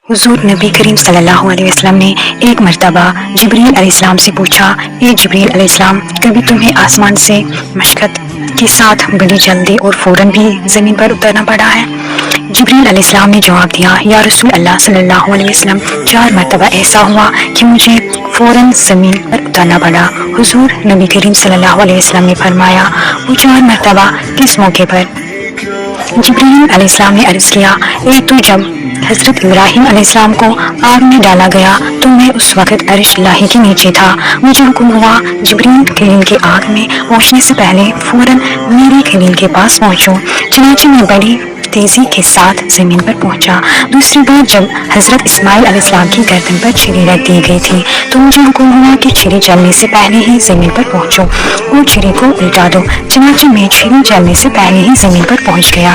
हुजूर नबी करीम सल्लल्लाहु अलैहि वसल्लम ने एक मर्तबा जिब्रील अलैहिस्सलाम से पूछा, ए जिब्रील अलैहिस्सलाम, कभी तुम्हें आसमान से मशक्कत के साथ बड़ी जल्दी और फौरन भी ज़मीन पर उतरना पड़ा है? जिब्रील अलैहिस्सलाम ने जवाब दिया, या रसूल अल्लाह सल्लल्लाहु अलैहि वसल्लम, 4 मरतबा ऐसा हुआ कि मुझे फौरन ज़मीन पर उतरना पड़ा। हुजूर नबी करीम सल्लल्लाहु अलैहि वसल्लम ने फरमाया, वो 4 मरतबा किस मौके पर? जिब्रील अलैहिस्सलाम ने अर्ज़ किया, एक तो जब हज़रत इब्राहीम अलैहिस्सलाम को आग में डाला गया तो मैं उस वक़्त अर्श लाही के नीचे था। मुझे हुक्म हुआ जिब्रील खलील के आग में पहुंचने से पहले फ़ौरन मेरे खलील के पास पहुंचो। चुनांचे मैं बड़ी तेज़ी के साथ ज़मीन पर पहुंचा। दूसरी बार जब हज़रत इस्माइल अलैहिस्सलाम की गर्दन पर छुरी रख दी गई थी तो मुझे हुक्म हुआ कि छुरी चलने से पहले ही ज़मीन पर पहुंचो और छुरी को उल्टा दो। चुनांचे मैं छुरी चलने से पहले ही ज़मीन पर पहुंच गया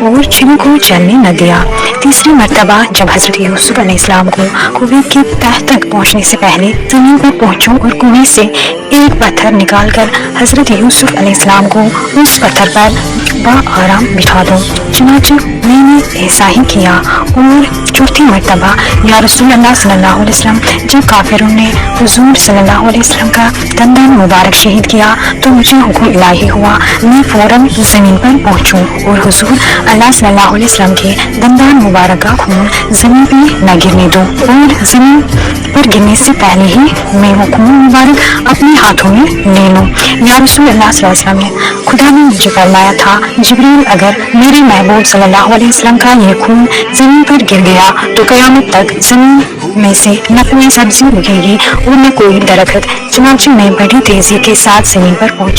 और छुरी को चलने न दिया। तीसरी मरतबा जब हज़रत यूसुफ अलैहिस्सलाम को कुएं के तह तक पहुंचने से पहले ज़मीन पर पहुंचो और कुएं से एक पत्थर निकालकर हज़रत यूसुफ अलैहिस्सलाम को उस पत्थर पर आराम बिठा दो। चुनांचे मैंने ऐसा ही किया। और चौथी मरतबा या रसूल अल्लाह सल्लल्लाहु अलैहि वसल्लम, जब काफिरों ने हुजूर सल्लल्लाहु अलैहि वसल्लम का दंदान मुबारक शहीद किया तो मुझे हुक्म इलाही हुआ मैं फौरन ज़मीन पर पहुंचूं और हुजूर अल्लाह सल्लल्लाहु अलैहि वसल्लम के दंदान मुबारक का खून ज़मीन पर न गिरने दूं और ज़मीन पर गिरने से पहले ही मैं वो खून मुबारक अपने हाथों में ले लूं। या रसूल अल्लाह सल्लल्लाहु अलैहि वसल्लम ने खुदा ने मुझे फरमाया था, जिब्रील, अगर मेरे महबूब सल्लल्लाहु अलैहि वसल्लम का ये खून ज़मीन पर गिर गया तो क़यामत तक ज़मीन में से न कोई सब्ज़ी उगेगी और न कोई दरख्त। चुनांचे मैं बड़ी तेज़ी के साथ ज़मीन पर पहुंचा।